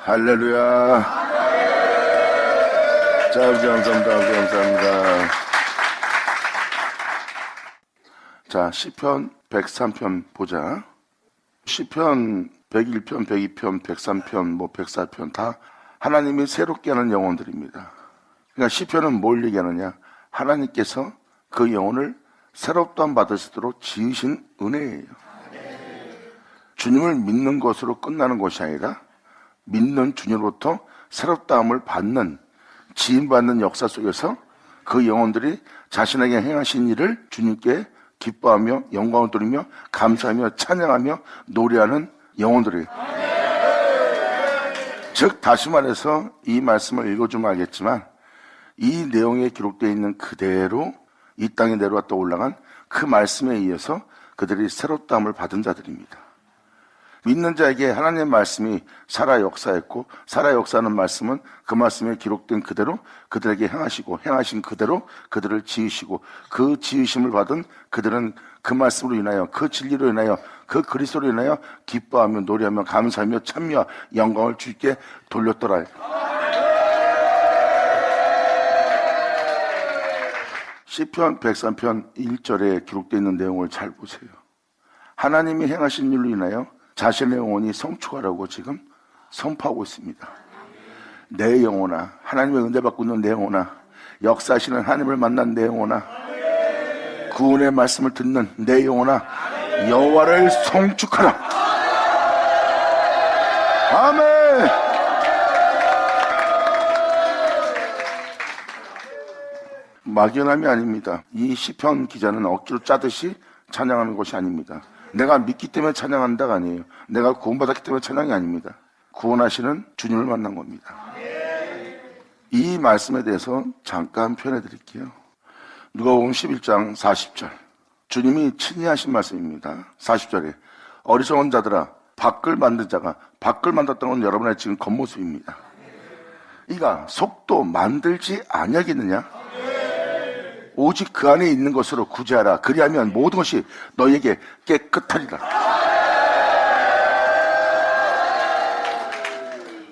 할렐루야. 자, 아버지 감사합니다. 아버지 감사합니다. 자, 시편 103편 보자. 시편 101편, 102편, 103편, 104편 다 하나님이 새롭게 하는 영혼들입니다. 그러니까 시편은 뭘 얘기하느냐? 하나님께서 그 영혼을 새롭다함 받을 수 있도록 지으신 은혜예요. 주님을 믿는 것으로 끝나는 것이 아니라 믿는 주님으로부터 새롭다함을 받는, 지음받는 역사 속에서 그 영혼들이 자신에게 행하신 일을 주님께 기뻐하며 영광을 돌리며 감사하며 찬양하며 노래하는 영혼들이에요. 즉 다시 말해서 이 말씀을 읽어주면 알겠지만 이 내용에 기록되어 있는 그대로 이 땅에 내려왔다 올라간 그 말씀에 의해서 그들이 새롭다함을 받은 자들입니다. 믿는 자에게 하나님의 말씀이 살아 역사했고, 살아 역사하는 말씀은 그 말씀에 기록된 그대로 그들에게 행하시고, 행하신 그대로 그들을 지으시고, 그 지으심을 받은 그들은 그 말씀으로 인하여, 그 진리로 인하여, 그 그리스도로 인하여 기뻐하며 노래하며 감사하며 찬미와 영광을 주께 돌렸더라. 시편 103편 1절에 기록되어 있는 내용을 잘 보세요. 하나님이 행하신 일로 인하여 자신의 영혼이 성축하라고 지금 선포하고 있습니다. 내 영혼아, 하나님의 은혜 받고 있는 내 영혼아, 역사하시는 하나님을 만난 내 영혼아, 구원의 말씀을 듣는 내 영혼아, 여호와를 성축하라. 아멘. 막연함이 아닙니다. 이 시편 기자는 억지로 짜듯이 찬양하는 것이 아닙니다. 내가 믿기 때문에 찬양한다가 아니에요. 내가 구원받았기 때문에 찬양이 아닙니다. 구원하시는 주님을 만난 겁니다. 이 말씀에 대해서 잠깐 표현해 드릴게요. 누가복음 11장 40절 주님이 친히 하신 말씀입니다. 40절에 어리석은 자들아, 밖을 만든 자가, 밖을 만들었다는 건 여러분의 지금 겉모습입니다. 이가 속도 만들지 아니하겠느냐? 오직 그 안에 있는 것으로 구제하라. 그리하면 모든 것이 너에게 깨끗하리라.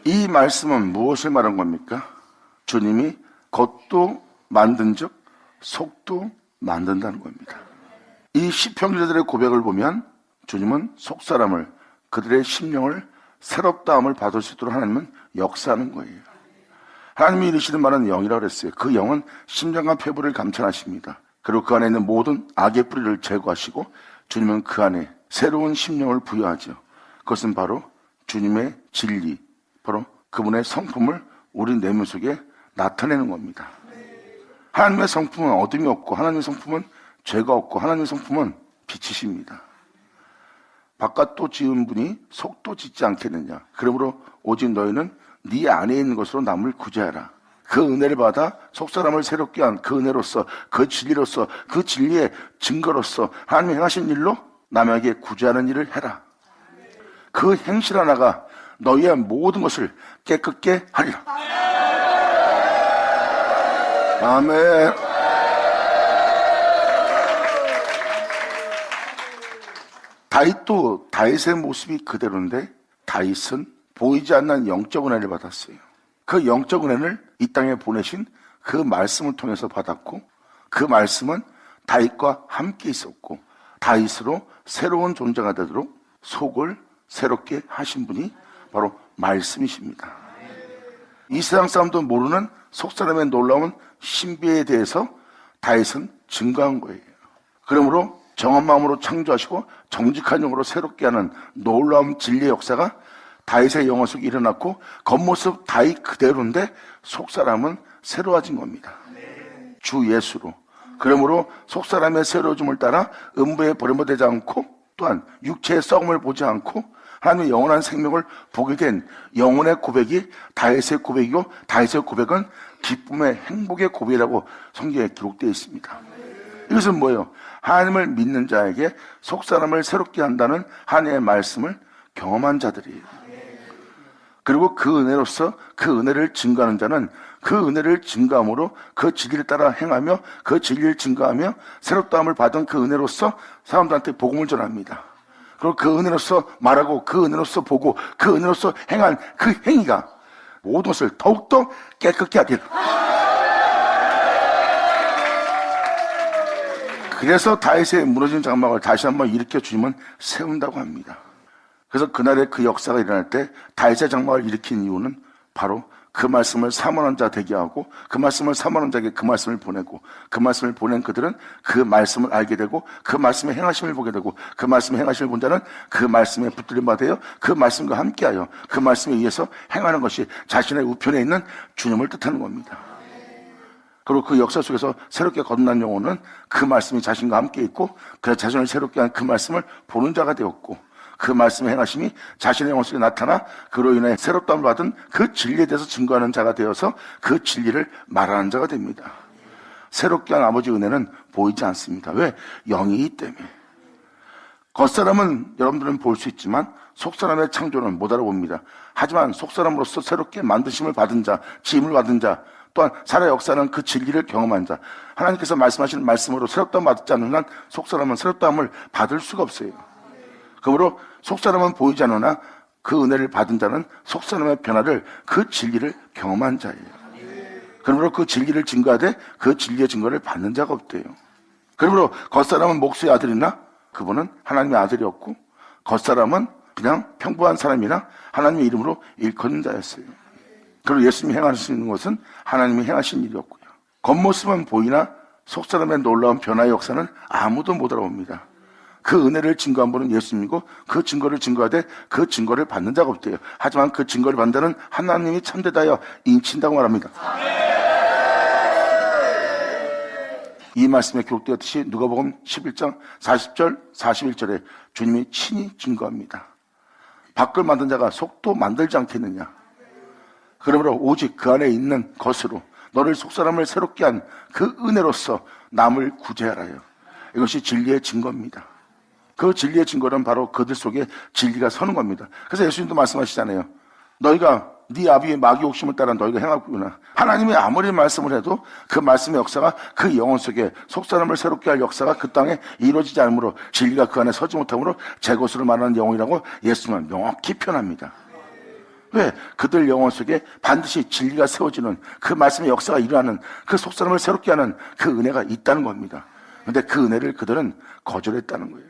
이 말씀은 무엇을 말한 겁니까? 주님이 겉도 만든 즉 속도 만든다는 겁니다. 이 시편기자들의 고백을 보면 주님은 속사람을, 그들의 심령을 새롭다함을 받을 수 있도록 하나님은 역사하는 거예요. 하나님이 이르시는 말은 영이라고 그랬어요. 그 영은 심장과 폐부를 감찰하십니다. 그리고 그 안에 있는 모든 악의 뿌리를 제거하시고 주님은 그 안에 새로운 심령을 부여하죠. 그것은 바로 주님의 진리, 바로 그분의 성품을 우리 내면 속에 나타내는 겁니다. 하나님의 성품은 어둠이 없고, 하나님의 성품은 죄가 없고, 하나님의 성품은 빛이십니다. 바깥도 지은 분이 속도 짓지 않겠느냐? 그러므로 오직 너희는 네 안에 있는 것으로 남을 구제하라. 그 은혜를 받아 속사람을 새롭게 한 그 은혜로서, 그 진리로서, 그 진리의 증거로서 하나님이 행하신 일로 남에게 구제하는 일을 해라. 그 행실 하나가 너희의 모든 것을 깨끗게 하리라. 아멘. 다윗도 다윗의 모습이 그대로인데 다윗은 보이지 않는 영적 은혜를 받았어요. 그 영적 은혜를 이 땅에 보내신 그 말씀을 통해서 받았고, 그 말씀은 다윗과 함께 있었고, 다윗으로 새로운 존재가 되도록 속을 새롭게 하신 분이 바로 말씀이십니다. 이 세상 사람도 모르는 속사람의 놀라운 신비에 대해서 다윗은 증거한 거예요. 그러므로 정한 마음으로 창조하시고 정직한 영으로 새롭게 하는 놀라운 진리의 역사가 다윗의 영혼 속에 일어났고, 겉모습 다윗 그대로인데 속사람은 새로워진 겁니다. 주 예수로. 그러므로 속사람의 새로워짐을 따라 음부에 버림받지 않고, 또한 육체의 썩음을 보지 않고 하나님의 영원한 생명을 보게 된 영혼의 고백이 다윗의 고백이고, 다윗의 고백은 기쁨의 행복의 고백이라고 성경에 기록되어 있습니다. 이것은 뭐예요? 하나님을 믿는 자에게 속사람을 새롭게 한다는 하나님의 말씀을 경험한 자들이에요. 그리고 그 은혜로서 그 은혜를 증거하는 자는 그 은혜를 증거함으로 그 진리를 따라 행하며 그 진리를 증거하며 새롭다함을 받은 그 은혜로서 사람들한테 복음을 전합니다. 그리고 그 은혜로서 말하고 그 은혜로서 보고 그 은혜로서 행한 그 행위가 모든 것을 더욱더 깨끗게 하리라. 그래서 다윗의 무너진 장막을 다시 한번 일으켜 주님은 세운다고 합니다. 그래서 그날의 그 역사가 일어날 때 다윗의 장막을 일으킨 이유는 바로 그 말씀을 사모하는 자 되게 하고 그 말씀을 사모하는 자에게 그 말씀을 보내고 그 말씀을 보낸 그들은 그 말씀을 알게 되고 그 말씀의 행하심을 보게 되고 그 말씀의 행하심을 본 자는 그 말씀에 붙들림 받아요. 그 말씀과 함께하여 그 말씀에 의해서 행하는 것이 자신의 우편에 있는 주님을 뜻하는 겁니다. 그리고 그 역사 속에서 새롭게 거듭난 영혼은 그 말씀이 자신과 함께 있고 그 자신을 새롭게 한 그 말씀을 보는 자가 되었고 그 말씀의 행하심이 자신의 영혼 속에 나타나 그로 인해 새롭다움을 받은 그 진리에 대해서 증거하는 자가 되어서 그 진리를 말하는 자가 됩니다. 새롭게 한 아버지 은혜는 보이지 않습니다. 왜? 영이기 때문에. 겉사람은 여러분들은 볼 수 있지만 속사람의 창조는 못 알아봅니다. 하지만 속사람으로서 새롭게 만드심을 받은 자, 지음을 받은 자, 또한 살아 역사는 그 진리를 경험한 자, 하나님께서 말씀하시는 말씀으로 새롭다움을 받지 않는 한 속사람은 새롭다움을 받을 수가 없어요. 그러므로 속사람은 보이지 않으나 그 은혜를 받은 자는 속사람의 변화를 그 진리를 경험한 자예요. 그러므로 그 진리를 증거하되 그 진리의 증거를 받는 자가 없대요. 그러므로 겉사람은 목수의 아들이나 그분은 하나님의 아들이었고 겉사람은 그냥 평범한 사람이나 하나님의 이름으로 일컫는 자였어요. 그리고 예수님이 행하시는 것은 하나님이 행하신 일이었고요. 겉모습은 보이나 속사람의 놀라운 변화의 역사는 아무도 못 알아봅니다. 그 은혜를 증거한 분은 예수님이고 그 증거를 증거하되 그 증거를 받는 자가 없대요. 하지만 그 증거를 받는 하나님이 참되다여 인친다고 말합니다. 이 말씀에 기록되었듯이 누가복음 11장 40절 41절에 주님이 친히 증거합니다. 밖을 만든 자가 속도 만들지 않겠느냐. 그러므로 오직 그 안에 있는 것으로 너를 속사람을 새롭게 한 그 은혜로서 남을 구제하라요. 이것이 진리의 증거입니다. 그 진리의 증거는 바로 그들 속에 진리가 서는 겁니다. 그래서 예수님도 말씀하시잖아요. 너희가 네 아비의 마귀 욕심을 따라 너희가 행하구나. 하나님이 아무리 말씀을 해도 그 말씀의 역사가 그 영혼 속에 속사람을 새롭게 할 역사가 그 땅에 이루어지지 않으므로 진리가 그 안에 서지 못하므로 제 것으로 말하는 영혼이라고 예수님은 명확히 표현합니다. 왜? 그들 영혼 속에 반드시 진리가 세워지는 그 말씀의 역사가 일어나는 그 속사람을 새롭게 하는 그 은혜가 있다는 겁니다. 그런데 그 은혜를 그들은 거절했다는 거예요.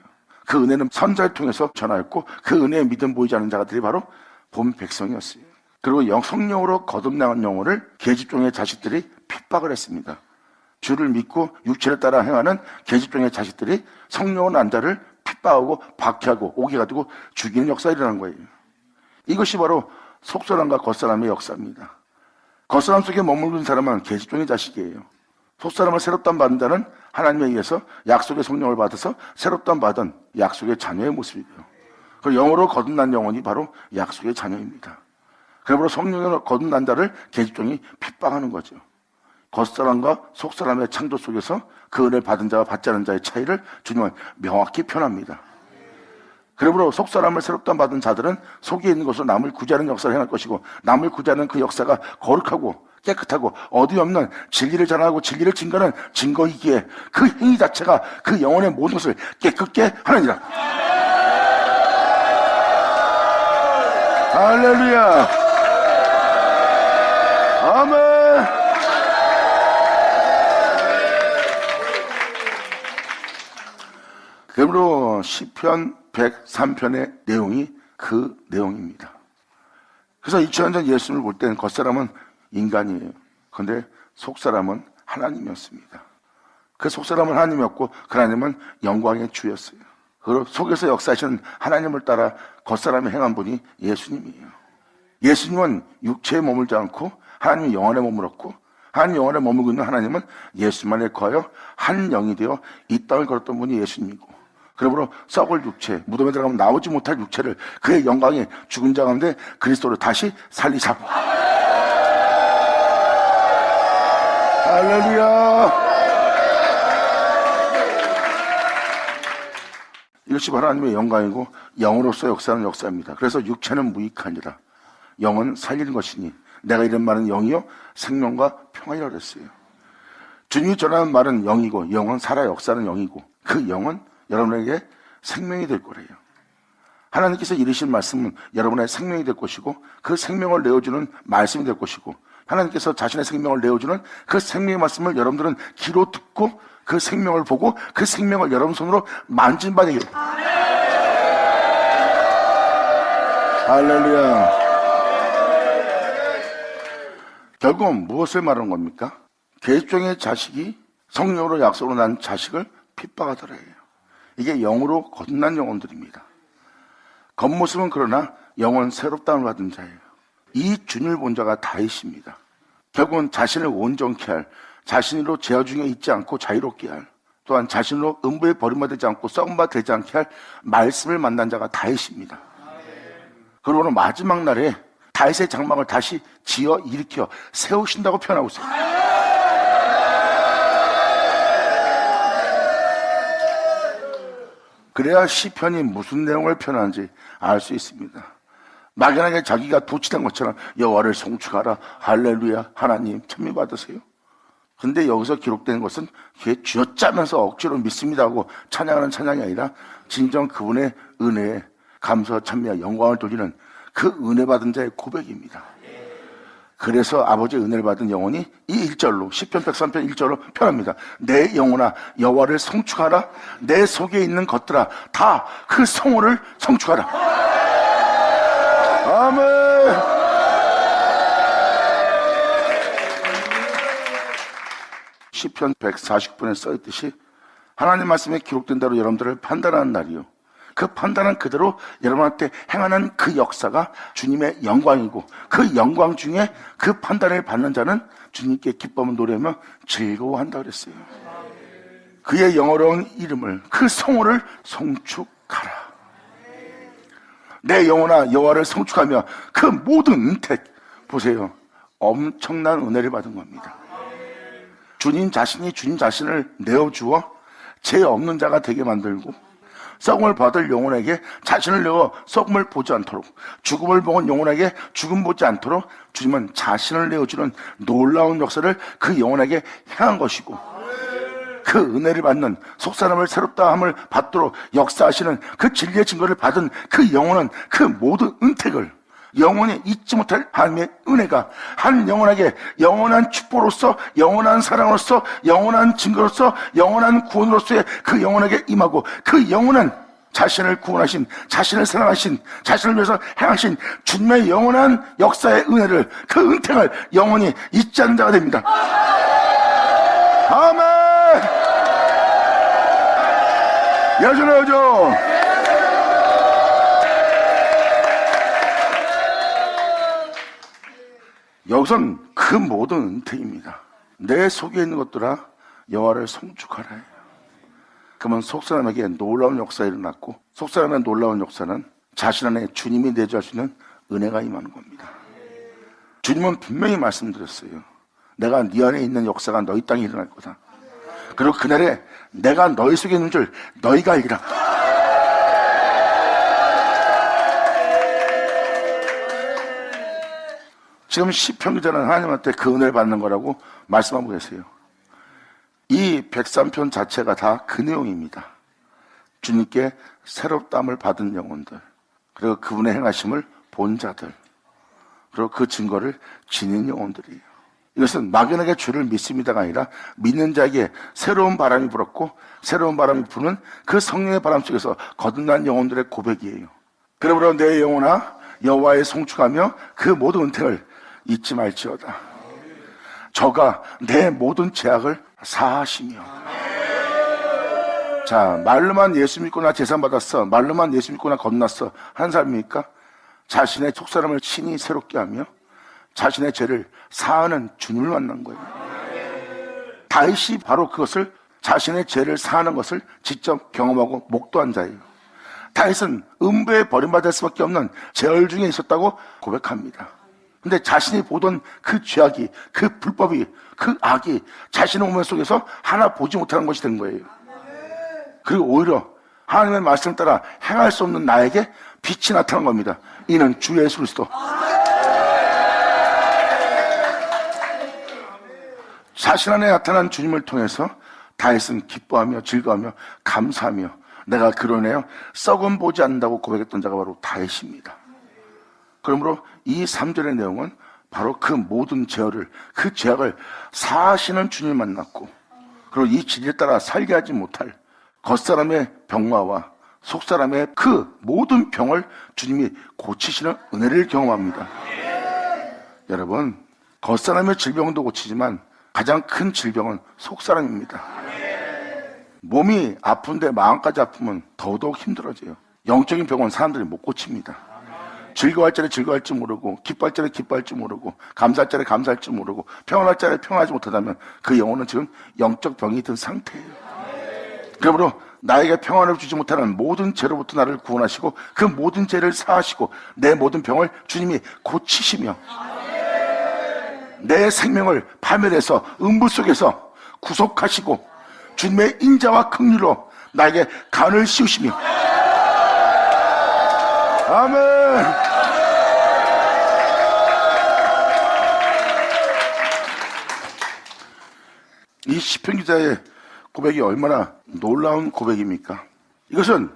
그 은혜는 선자를 통해서 전하였고 그 은혜에 믿음 보이지 않는 자들이 바로 본 백성이었어요. 그리고 성령으로 거듭난 영혼을 계집종의 자식들이 핍박을 했습니다. 주를 믿고 육체를 따라 행하는 계집종의 자식들이 성령을 난 자를 핍박하고 박해하고 오게 가지고 죽이는 역사가 일어난 거예요. 이것이 바로 속사람과 겉사람의 역사입니다. 겉사람 속에 머무르는 사람은 계집종의 자식이에요. 속사람을 새롭다함 받은 자는 하나님에 의해서 약속의 성령을 받아서 새롭다함 받은 약속의 자녀의 모습이고요. 그 영으로 거듭난 영혼이 바로 약속의 자녀입니다. 그러므로 성령으로 거듭난 자를 계집종이 핍박하는 거죠. 겉사람과 속사람의 창조 속에서 그 은혜를 받은 자와 받지 않은 자의 차이를 주님은 명확히 표현합니다. 그러므로 속사람을 새롭다함 받은 자들은 속에 있는 것으로 남을 구제하는 역사를 행할 것이고 남을 구제하는 그 역사가 거룩하고 깨끗하고 어디 없는 진리를 전하고 진리를 증거하는 증거이기에 그 행위 자체가 그 영혼의 모든 것을 깨끗게 하느니라. 할렐루야. 아멘. 그러므로 시편 103편의 내용이 그 내용입니다. 그래서 2000년 전 예수님을 볼 때는 겉사람은 인간이에요. 그런데 속사람은 하나님이었습니다. 그 속사람은 하나님이었고 그 하나님은 영광의 주였어요. 그리고 속에서 역사하시는 하나님을 따라 겉사람이 행한 분이 예수님이에요. 예수님은 육체에 머물지 않고 하나님이 영혼에 머물었고 한 영혼에 머물고 있는 하나님은 예수만에 거하여 한 영이 되어 이 땅을 걸었던 분이 예수님이고 그러므로 썩을 육체, 무덤에 들어가면 나오지 못할 육체를 그의 영광에 죽은 자 가운데 그리스도를 다시 살리사. 할렐루야. 이것이 바로 하나님의 영광이고 영으로서 역사하는 역사입니다. 그래서 육체는 무익하니라 영은 살리는 것이니 내가 이런 말은 영이요 생명과 평안이라고 그랬어요. 주님이 전하는 말은 영이고 영은 살아 역사하는 영이고 그 영은 여러분에게 생명이 될 거래요. 하나님께서 이르신 말씀은 여러분의 생명이 될 것이고 그 생명을 내어주는 말씀이 될 것이고 하나님께서 자신의 생명을 내어주는 그 생명의 말씀을 여러분들은 귀로 듣고 그 생명을 보고 그 생명을 여러분 손으로 만진 바 되기를. 할렐루야. 결국은 무엇을 말하는 겁니까? 계집종의 자식이 성령으로 약속으로 난 자식을 핍박하더래요. 이게 영으로 거듭난 영혼들입니다. 겉모습은 그러나 영혼 새롭다움을 받은 자예요. 이 주님을 본 자가 다윗입니다. 결국은 자신을 온전케 할, 자신으로 제어 중에 있지 않고 자유롭게 할, 또한 자신으로 음부에 버림받지 않고 썩음바 되지 않게 할 말씀을 만난 자가 다윗입니다. 그러고는 마지막 날에 다윗의 장막을 다시 지어 일으켜 세우신다고 표현하고 있어요. 그래야 시편이 무슨 내용을 표현하는지 알 수 있습니다. 막연하게 자기가 도취된 것처럼 여호와를 송축하라, 할렐루야, 하나님 찬미 받으세요. 근데 여기서 기록된 것은 그게 쥐어짜면서 억지로 믿습니다 하고 찬양하는 찬양이 아니라 진정 그분의 은혜에 감사와 찬미와 영광을 돌리는 그 은혜 받은 자의 고백입니다. 그래서 아버지의 은혜를 받은 영혼이 이 1절로 시편 103편 1절로 표현합니다. 내 영혼아 여호와를 송축하라, 내 속에 있는 것들아 다 그 성호를 송축하라. 아멘. 시편 149편에 써있듯이 하나님 말씀에 기록된 대로 여러분들을 판단하는 날이요, 그 판단은 그대로 여러분한테 행하는 그 역사가 주님의 영광이고 그 영광 중에 그 판단을 받는 자는 주님께 기뻐하며 노래하며 즐거워한다 그랬어요. 그의 영어로운 이름을, 그 성호를 송축하라. 내 영혼아 여호와를 송축하며 그 모든 은택, 보세요, 엄청난 은혜를 받은 겁니다. 주님 자신이 주님 자신을 내어주어 죄 없는 자가 되게 만들고 썩음을 받을 영혼에게 자신을 내어 썩음을 보지 않도록, 죽음을 보는 영혼에게 죽음 보지 않도록 주님은 자신을 내어주는 놀라운 역사를 그 영혼에게 행한 것이고, 그 은혜를 받는, 속사람을 새롭다함을 받도록 역사하시는 그 진리의 증거를 받은 그 영혼은 그 모든 은택을, 영원히 잊지 못할 하나님의 은혜가 한 영혼에게 영원한 축복으로서, 영원한 사랑으로서, 영원한 증거로서, 영원한 구원으로서의 그 영혼에게 임하고, 그 영혼은 자신을 구원하신, 자신을 사랑하신, 자신을 위해서 행하신 주님의 영원한 역사의 은혜를, 그 은택을 영원히 잊지 않는 자가 됩니다. 아멘. 여전하죠. 여기선 그 모든 은택입니다. 내 속에 있는 것들아 여호와를 송축하라. 그러면 속사람에게 놀라운 역사가 일어났고, 속사람의 놀라운 역사는 자신 안에 주님이 내주할 수 있는 은혜가 임하는 겁니다. 주님은 분명히 말씀드렸어요. 내가 네 안에 있는 역사가 너희 땅에 일어날 거다. 그리고 그날에 내가 너희 속에 있는 줄 너희가 알리라. 지금 시편 기자는 하나님한테 그 은혜를 받는 거라고 말씀하고 계세요. 이 103편 자체가 다 그 내용입니다. 주님께 새롭다함을 받은 영혼들, 그리고 그분의 행하심을 본 자들, 그리고 그 증거를 지닌 영혼들이에요. 이것은 막연하게 주를 믿습니다가 아니라 믿는 자에게 새로운 바람이 불었고, 새로운 바람이 부는 그 성령의 바람 속에서 거듭난 영혼들의 고백이에요. 그러므로 내 영혼아 여호와의 송축하며 그 모든 은택을 잊지 말지어다. 저가 내 모든 죄악을 사하시며. 자, 말로만 예수 믿고 나 제산 받았어, 말로만 예수 믿고 나 겁났어 한 사람입니까? 자신의 속사람을 친히 새롭게 하며 자신의 죄를 사하는 주님을 만난 거예요. 다윗이 바로 그것을, 자신의 죄를 사하는 것을 직접 경험하고 목도한 자예요. 다윗은 음부에 버림받을 수밖에 없는 죄열 중에 있었다고 고백합니다. 근데 자신이 보던 그 죄악이, 그 불법이, 그 악이 자신의 몸 속에서 하나 보지 못하는 것이 된 거예요. 그리고 오히려 하나님의 말씀을 따라 행할 수 없는 나에게 빛이 나타난 겁니다. 이는 주 예수 그리스도. 자신 안에 나타난 주님을 통해서 다윗은 기뻐하며 즐거워하며 감사하며 내가 그로 인하여 썩은 보지 않는다고 고백했던 자가 바로 다윗입니다. 그러므로 이 3절의 내용은 바로 그 모든 그 죄악을 사하시는 주님을 만났고, 그리고 이 진리에 따라 살게 하지 못할 겉사람의 병마와 속사람의 그 모든 병을 주님이 고치시는 은혜를 경험합니다. 여러분, 겉사람의 질병도 고치지만 가장 큰 질병은 속사람입니다. 몸이 아픈데 마음까지 아프면 더더욱 힘들어져요. 영적인 병은 사람들이 못 고칩니다. 즐거워할 자리 즐거워할 줄 모르고, 기뻐할 자리 기뻐할 줄 모르고, 감사할 자리 감사할 줄 모르고, 평안할 자리 평안하지 못하다면 그 영혼은 지금 영적 병이 든 상태예요. 그러므로 나에게 평안을 주지 못하는 모든 죄로부터 나를 구원하시고 그 모든 죄를 사하시고 내 모든 병을 주님이 고치시며 내 생명을 파멸해서 음부 속에서 구속하시고 주님의 인자와 긍휼로 나에게 간을 씌우시며, 아멘. 이 시편 기자의 고백이 얼마나 놀라운 고백입니까? 이것은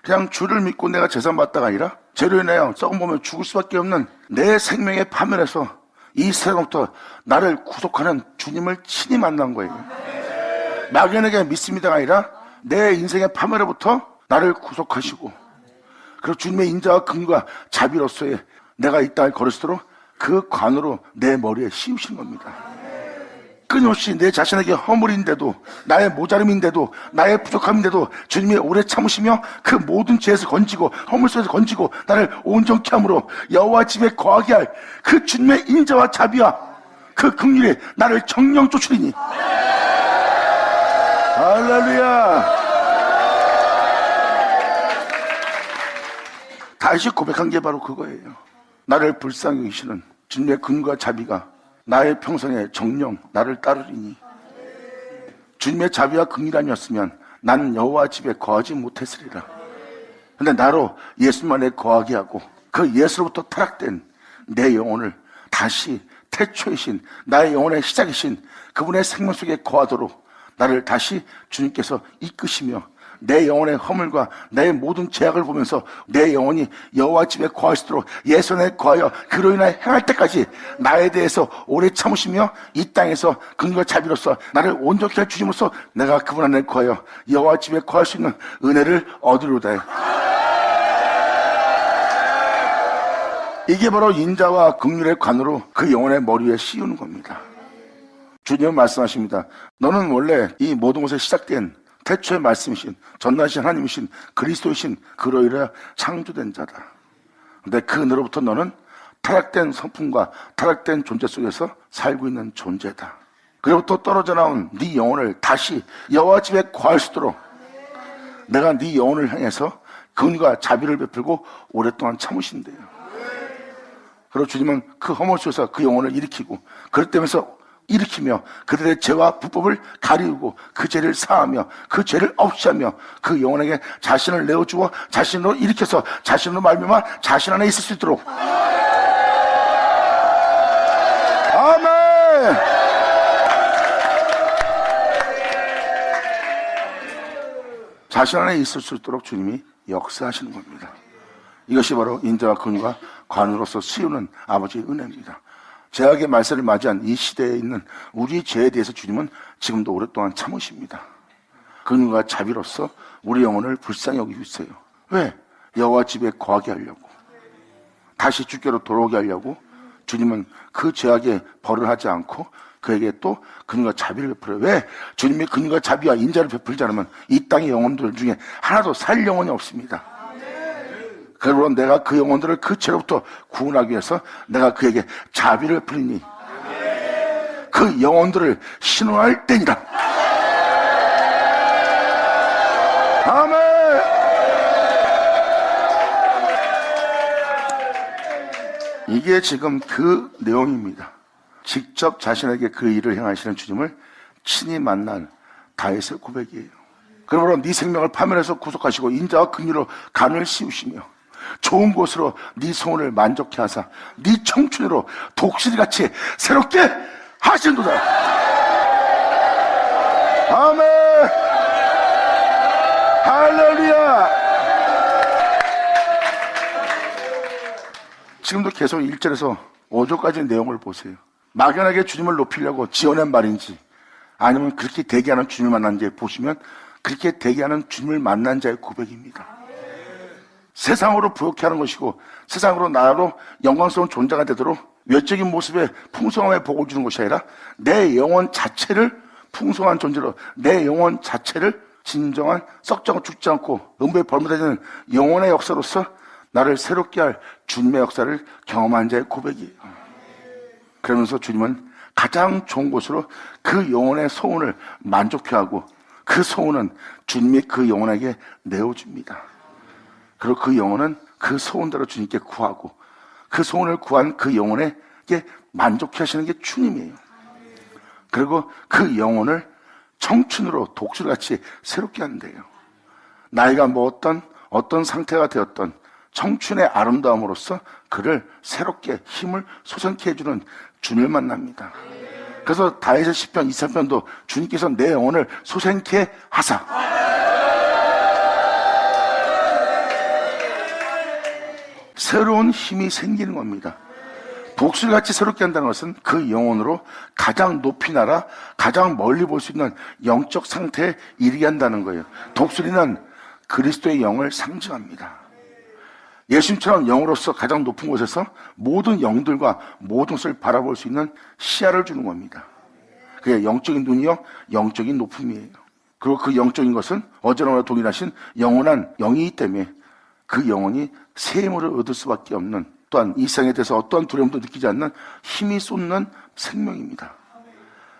그냥 주를 믿고 내가 재산 받다가 아니라 죄로 인하여 썩은 몸에 죽을 수밖에 없는 내 생명의 파멸에서 이 세상부터 나를 구속하는 주님을 친히 만난 거예요. 막연하게 믿습니다가 아니라 내 인생의 파멸로부터 나를 구속하시고, 그리고 주님의 인자와 긍휼과 자비로서의 내가 이 땅을 걸으시도록 그 관으로 내 머리에 씌우신 겁니다. 끊임없이 내 자신에게 허물인데도, 나의 모자름인데도, 나의 부족함인데도 주님이 오래 참으시며 그 모든 죄에서 건지고 허물 속에서 건지고 나를 온전케 함으로 여호와 집에 거하게 할 그 주님의 인자와 자비와 그 긍휼이 나를 정령 쫓으리니. 할렐루야. 다시 고백한 게 바로 그거예요. 나를 불쌍히 여기시는 주님의 긍휼과 자비가 나의 평생에 정령 나를 따르리니. 주님의 자비와 긍휼이 아니었으면 나는 여호와 집에 거하지 못했으리라. 근데 나로 예수님 안에 거하게 하고 그 예수로부터 타락된 내 영혼을 다시 태초이신 나의 영혼의 시작이신 그분의 생명 속에 거하도록 나를 다시 주님께서 이끄시며 내 영혼의 허물과 내 모든 죄악을 보면서 내 영혼이 여호와 집에 거하시도록 예수 안에 거하여 그로 인하여 행할 때까지 나에 대해서 오래 참으시며 이 땅에서 긍휼과 자비로서 나를 온전케 할 주님으로서 내가 그분 안에 거하여 여호와 집에 거할 수 있는 은혜를 얻으리로다. 이게 바로 인자와 긍휼의 관으로 그 영혼의 머리 위에 씌우는 겁니다. 주님은 말씀하십니다. 너는 원래 이 모든 것에 시작된 태초의 말씀이신 전능하신 하나님이신 그리스도이신 그로 인하여 창조된 자다. 근데 그 은혜로부터 너는 타락된 성품과 타락된 존재 속에서 살고 있는 존재다. 그로부터 떨어져 나온 네 영혼을 다시 여호와 집에 거할 수 있도록 내가 네 영혼을 향해서 긍휼과 자비를 베풀고 오랫동안 참으신대요. 그리고 주님은 그 허물 속에서 그 영혼을 일으키고 그럴 때면서 일으키며 그들의 죄와 불법을 가리우고 그 죄를 사하며 그 죄를 없이하며 그 영혼에게 자신을 내어주어 자신으로 일으켜서 자신으로 말미암아 자신 안에 있을 수 있도록. 아멘. 자신 안에 있을 수 있도록 주님이 역사하시는 겁니다. 이것이 바로 인자와 긍휼과 관으로서 씌우는 아버지의 은혜입니다. 죄악의 말세를 맞이한 이 시대에 있는 우리 죄에 대해서 주님은 지금도 오랫동안 참으십니다. 긍휼과 자비로서 우리 영혼을 불쌍히 여기고 있어요. 왜? 여호와 집에 거하게 하려고, 다시 주께로 돌아오게 하려고 주님은 그 죄악에 벌을 하지 않고 그에게 또 긍휼과 자비를 베풀어요. 왜? 주님이 긍휼과 자비와 인자를 베풀지 않으면 이 땅의 영혼들 중에 하나도 살 영혼이 없습니다. 그러므로 내가 그 영혼들을 그 죄로부터 구원하기 위해서 내가 그에게 자비를 베푸리니 그 영혼들을 신원할 때니라. 아멘. 이게 지금 그 내용입니다. 직접 자신에게 그 일을 행하시는 주님을 친히 만난 다윗의 고백이에요. 그러므로 네 생명을 파멸해서 구속하시고 인자와 긍휼로 간을 씌우시며 좋은 곳으로 네 소원을 만족케 하사 네 청춘으로 독실이같이 새롭게 하신도다. 아멘. 할렐루야. 할렐루야! 지금도 계속 1절에서 5절까지 내용을 보세요. 막연하게 주님을 높이려고 지어낸 말인지 아니면 그렇게 대기하는 주님을 만난지 보시면 그렇게 대기하는 주님을 만난 자의 고백입니다. 세상으로 부욕해 하는 것이고 세상으로 나로 영광스러운 존재가 되도록 외적인 모습에 풍성함에 복을 주는 것이 아니라 내 영혼 자체를 풍성한 존재로 내 영혼 자체를 진정한 썩지 죽지 않고 음부에 벌무되는 영혼의 역사로서 나를 새롭게 할 주님의 역사를 경험한 자의 고백이에요. 그러면서 주님은 가장 좋은 곳으로 그 영혼의 소원을 만족해 하고 그 소원은 주님이 그 영혼에게 내어줍니다. 그리고 그 영혼은 그 소원대로 주님께 구하고 그 소원을 구한 그 영혼에게 만족해 하시는 게 주님이에요. 그리고 그 영혼을 청춘으로 독수리같이 새롭게 한대요. 나이가 뭐 어떤 상태가 되었던 청춘의 아름다움으로써 그를 새롭게 힘을 솟아나게 해주는 주님을 만납니다. 그래서 다윗의 시편 23편도 주님께서 내 영혼을 솟아나게 하사 새로운 힘이 생기는 겁니다. 독수리같이 새롭게 한다는 것은 그 영혼으로 가장 높이 날아 가장 멀리 볼 수 있는 영적 상태에 이르게 한다는 거예요. 독수리는 그리스도의 영을 상징합니다. 예수님처럼 영으로서 가장 높은 곳에서 모든 영들과 모든 것을 바라볼 수 있는 시야를 주는 겁니다. 그게 영적인 눈이요, 영적인 높음이에요. 그리고 그 영적인 것은 어제나 동일하신 영원한 영이기 때문에 그 영혼이 새 힘을 얻을 수밖에 없는, 또한 이 세상에 대해서 어떠한 두려움도 느끼지 않는 힘이 쏟는 생명입니다.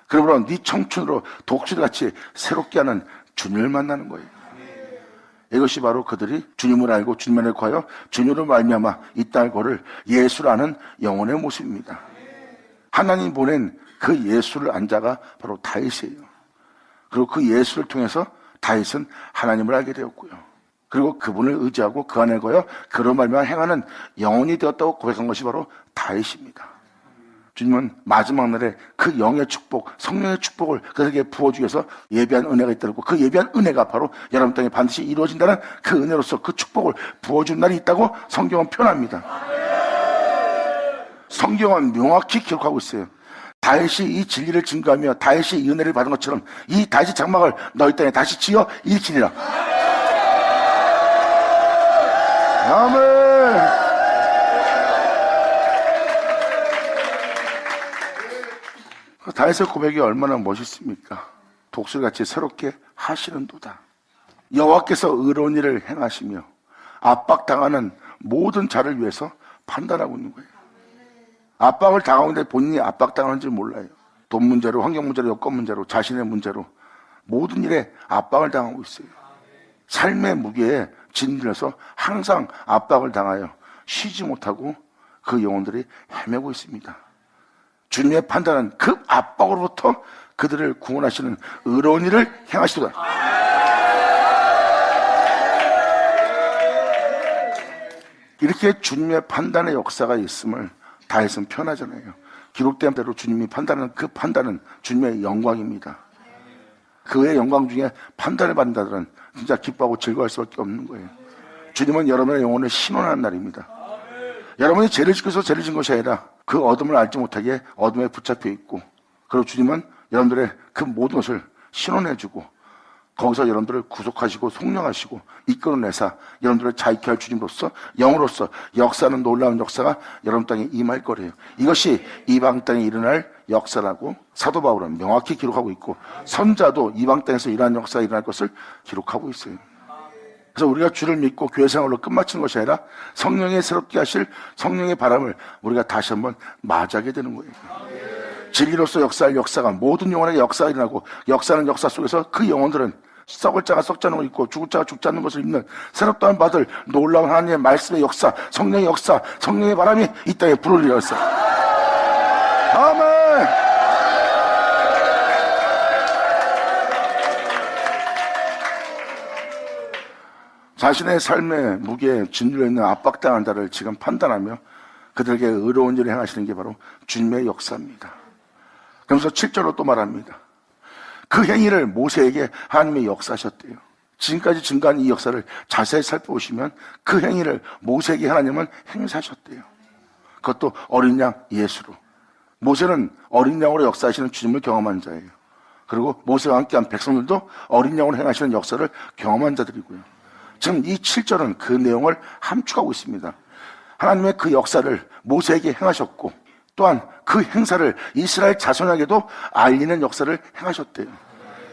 그러므로 네 청춘으로 독수리같이 새롭게 하는 주님을 만나는 거예요. 이것이 바로 그들이 주님을 알고 주님을 구하여 주님으로 말미암아 이 땅을 걸을 예수를 아는 영혼의 모습입니다. 하나님 보낸 그 예수를 안 자가 바로 다윗이에요. 그리고 그 예수를 통해서 다윗은 하나님을 알게 되었고요. 그리고 그분을 의지하고 그 안에 거여 그로 말미암아 행하는 영혼이 되었다고 고백한 것이 바로 다윗입니다. 주님은 마지막 날에 그 영의 축복, 성령의 축복을 그들에게 부어주기 위해서 예비한 은혜가 있다고, 그 예비한 은혜가 바로 여러분 땅에 반드시 이루어진다는 그 은혜로서 그 축복을 부어준 날이 있다고 성경은 표현합니다. 성경은 명확히 기록하고 있어요. 다윗이 이 진리를 증거하며 다윗이 이 은혜를 받은 것처럼 이 다윗의 장막을 너희 땅에 다시 지어 일으키리라. 아멘. 다윗의 고백이 얼마나 멋있습니까? 독수리같이 새롭게 하시는도다. 여호와께서 의로운 일을 행하시며 압박당하는 모든 자를 위해서 판단하고 있는 거예요. 압박을 당하는데 본인이 압박당하는지 몰라요. 돈 문제로, 환경 문제로, 여건 문제로, 자신의 문제로 모든 일에 압박을 당하고 있어요. 삶의 무게에 짓눌려서 항상 압박을 당하여 쉬지 못하고 그 영혼들이 헤매고 있습니다. 주님의 판단은 그 압박으로부터 그들을 구원하시는 의로운 일을 행하시도다. 이렇게 주님의 판단의 역사가 있음을 다윗은 표현하잖아요. 기록된 대로 주님이 판단하는 그 판단은 주님의 영광입니다. 그의 영광 중에 판단을 받는 자들은 진짜 기뻐하고 즐거워할 수밖에 없는 거예요. 주님은 여러분의 영혼을 신원하는 날입니다. 여러분이 죄를 짓고서 죄를 진 것이 아니라 그 어둠을 알지 못하게 어둠에 붙잡혀 있고, 그리고 주님은 여러분들의 그 모든 것을 신원해주고 거기서 여러분들을 구속하시고 속량하시고 이끌어내사 여러분들을 자유케 할 주님으로서 영으로서 역사하는 놀라운 역사가 여러분 땅에 임할 거래요. 이것이 이방 땅에 일어날 역사라고 사도 바울은 명확히 기록하고 있고 선자도 이방 땅에서 이러한 역사가 일어날 것을 기록하고 있어요. 그래서 우리가 주를 믿고 교회 생활로 끝마치는 것이 아니라 성령의 새롭게 하실 성령의 바람을 우리가 다시 한번 맞이하게 되는 거예요. 진리로서 역사할 역사가 모든 영혼에게 역사가 일어나고 역사하는 역사 속에서 그 영혼들은 썩을 자가 썩지 않는 걸 입고 죽을 자가 죽지 않는 것을 입는 새롭다는 받을 놀라운 하나님의 말씀의 역사, 성령의 역사, 성령의 바람이 이 땅에 불어일으켜 있어요. 아멘. 자신의 삶의 무게에 짓눌려 있는 압박당한 자를 지금 판단하며 그들에게 의로운 일을 행하시는 게 바로 주님의 역사입니다. 그러면서 7절로 또 말합니다. 그 행위를 모세에게 하나님이 역사하셨대요. 지금까지 증가한 이 역사를 자세히 살펴보시면 그 행위를 모세에게 하나님은 행사하셨대요. 그것도 어린 양 예수로. 모세는 어린 양으로 역사하시는 주님을 경험한 자예요. 그리고 모세와 함께한 백성들도 어린 양으로 행하시는 역사를 경험한 자들이고요. 지금 이 7절은 그 내용을 함축하고 있습니다. 하나님의 그 역사를 모세에게 행하셨고 또한 그 행사를 이스라엘 자손에게도 알리는 역사를 행하셨대요.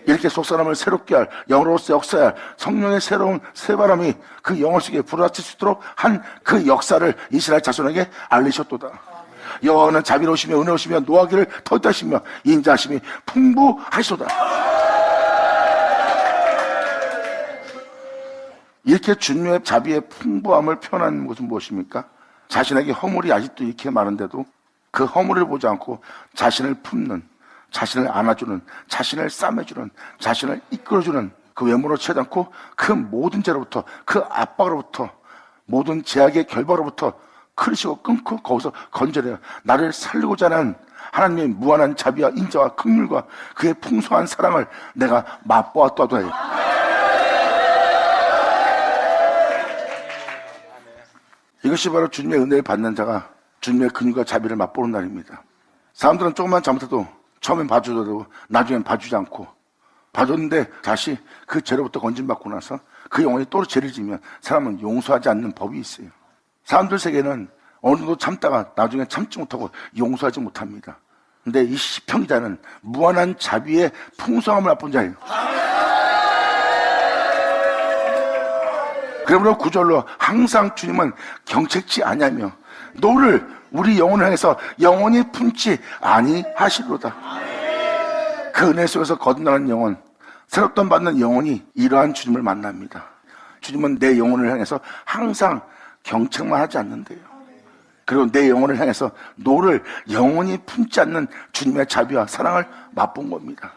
이렇게 속사람을 새롭게 할, 영으로서 역사할 성령의 새로운 새바람이 그 영혼 속에 불어닥칠 수 있도록 한 그 역사를 이스라엘 자손에게 알리셨도다. 여호와는 자비로우시며 은혜로우시며 노하기를 더디하시며 인자하심이 풍부하시도다. 이렇게 주님의 자비의 풍부함을 표현하는 것은 무엇입니까? 자신에게 허물이 아직도 이렇게 많은데도 그 허물을 보지 않고 자신을 품는, 자신을 안아주는, 자신을 싸매주는, 자신을 이끌어주는 그 외모로 취하지 않고 그 모든 죄로부터, 그 압박으로부터, 모든 제약의 결과로부터 크르시고 끊고 거기서 건져내요. 나를 살리고자 하는 하나님의 무한한 자비와 인자와 긍휼과 그의 풍성한 사랑을 내가 맛보았다도 해요. 이것이 바로 주님의 은혜를 받는 자가 주님의 긍휼과 자비를 맛보는 날입니다. 사람들은 조금만 잘못해도 처음엔 봐주더라도 나중엔 봐주지 않고 봐줬는데 다시 그 죄로부터 건진받고 나서 그 영혼이 또 죄를 지면 사람은 용서하지 않는 법이 있어요. 사람들 세계는 어느 정도 참다가 나중에 참지 못하고 용서하지 못합니다. 근데 이 시편 기자는 무한한 자비의 풍성함을 맛본 자예요. 그러므로 구절로 항상 주님은 경책치 아니하며 너를 우리 영혼을 향해서 영원히 품지 아니하시로다. 그 은혜 속에서 거듭나는 영혼, 새롭던 받는 영혼이 이러한 주님을 만납니다. 주님은 내 영혼을 향해서 항상 경책만 하지 않는데요. 그리고 내 영혼을 향해서 너를 영원히 품지 않는 주님의 자비와 사랑을 맛본 겁니다.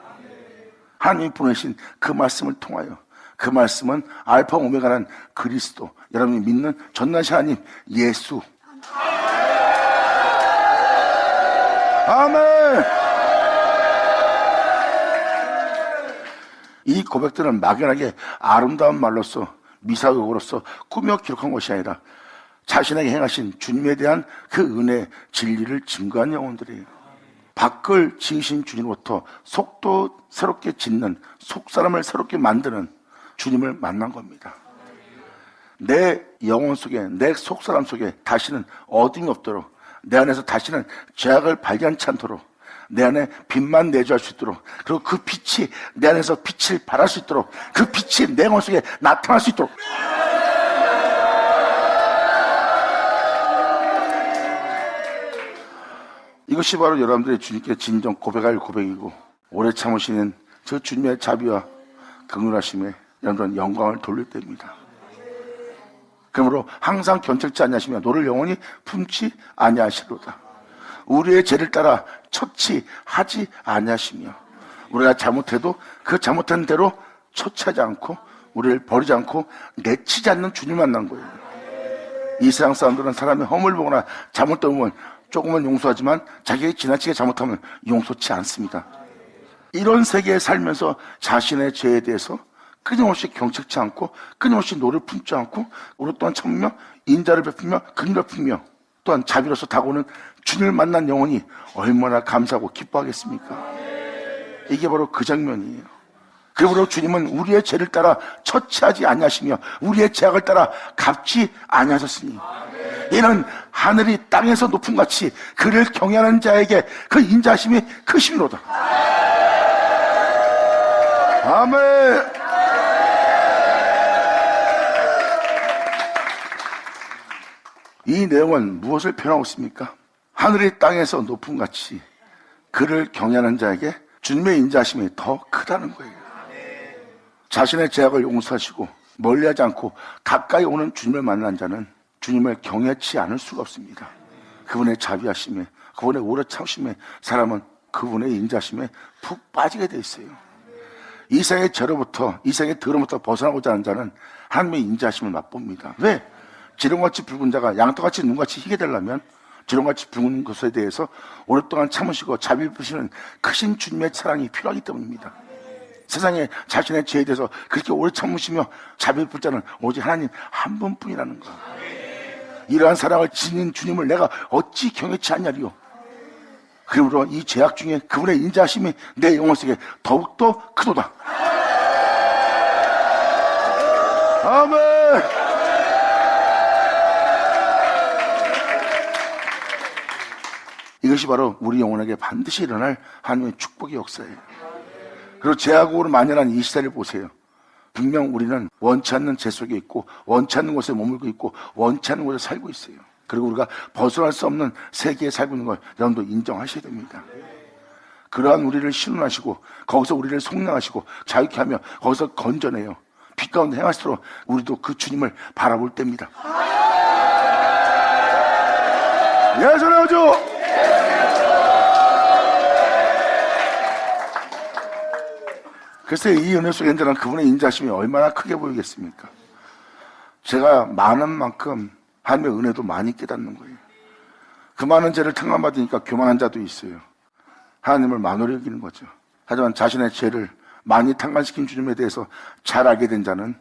하나님이 보내신 그 말씀을 통하여 그 말씀은 알파 오메가란 그리스도, 여러분이 믿는 전능하신 하나님 예수. 아멘. 이 고백들은 막연하게 아름다운 말로서 미사역으로서 꾸며 기록한 것이 아니라 자신에게 행하신 주님에 대한 그 은혜, 진리를 증거한 영혼들이에요. 밖을 지으신 주님으로부터 속도 새롭게 짓는, 속사람을 새롭게 만드는 주님을 만난 겁니다. 내 영혼 속에, 내 속사람 속에 다시는 어둠이 없도록, 내 안에서 다시는 죄악을 발견치 않도록, 내 안에 빛만 내주할 수 있도록, 그리고 그 빛이 내 안에서 빛을 발할 수 있도록, 그 빛이 내 영혼 속에 나타날 수 있도록. 이것이 바로 여러분들의 주님께 진정 고백할 고백이고, 오래 참으시는 저 주님의 자비와 긍휼하심에 여러분들은 영광을 돌릴 때입니다. 그러므로 항상 견책치 아니하시며 너를 영원히 품지 아니하시로다. 우리의 죄를 따라 처치하지 아니하시며 우리가 잘못해도 그 잘못한 대로 처치하지 않고 우리를 버리지 않고 내치지 않는 주님 만난 거예요. 이 세상 사람들은 사람의 허물 보거나 잘못되면 조금은 용서하지만 자기가 지나치게 잘못하면 용서치 않습니다. 이런 세계에 살면서 자신의 죄에 대해서 끊임없이 경책치 않고 끊임없이 노를 품지 않고 오랫동안 참으며 인자를 베풀며 긍휼을 베풀며 또한 자비로서 다가오는 주님을 만난 영혼이 얼마나 감사하고 기뻐하겠습니까? 이게 바로 그 장면이에요. 그러므로 주님은 우리의 죄를 따라 처치하지 아니하시며 우리의 죄악을 따라 갚지 아니하셨으니 이는 하늘이 땅에서 높은 같이 그를 경외하는 자에게 그 인자하심이 크심이로다. 아멘. 이 내용은 무엇을 표현하고 있습니까? 하늘이 땅에서 높은 같이 그를 경외하는 자에게 주님의 인자하심이 더 크다는 거예요. 자신의 죄악을 용서하시고 멀리하지 않고 가까이 오는 주님을 만난 자는 주님을 경외치 않을 수가 없습니다. 그분의 자비하심에, 그분의 오래 참으심에 사람은 그분의 인자하심에 푹 빠지게 돼 있어요. 이 세상의 죄로부터, 이 세상의 더러움부터 벗어나고자 하는 자는 하나님의 인자하심을 맛봅니다. 왜? 지렁같이 붉은 자가 양털같이 눈같이 희게 되려면 지렁같이 붉은 것에 대해서 오랫동안 참으시고 자비 베푸시는 크신 주님의 사랑이 필요하기 때문입니다. 세상에 자신의 죄에 대해서 그렇게 오래 참으시며 자비 베풀 자는 오직 하나님 한 분뿐이라는 것. 이러한 사랑을 지닌 주님을 내가 어찌 경외치 않냐리요. 그러므로 이 죄악 중에 그분의 인자하심이 내 영혼 속에 더욱더 크도다. 아멘. 이것이 바로 우리 영혼에게 반드시 일어날 하나님의 축복의 역사예요. 그리고 죄악으로 만연한 이 시대를 보세요. 분명 우리는 원치 않는 죄 속에 있고 원치 않는 곳에 머물고 있고 원치 않는 곳에 살고 있어요. 그리고 우리가 벗어날 수 없는 세계에 살고 있는 걸 여러분도 인정하셔야 됩니다. 그러한 우리를 신원하시고 거기서 우리를 속량하시고 자유케 하며 거기서 건져내요. 빛 가운데 행하시도록 우리도 그 주님을 바라볼 때입니다. 예전하죠. 글쎄 이 은혜 속에 있는 그분의 인자심이 얼마나 크게 보이겠습니까? 제가 많은 만큼 하나님의 은혜도 많이 깨닫는 거예요. 그 많은 죄를 탕감받으니까 교만한 자도 있어요. 하나님을 만홀히 여기는 거죠. 하지만 자신의 죄를 많이 탕감시킨 주님에 대해서 잘 알게 된 자는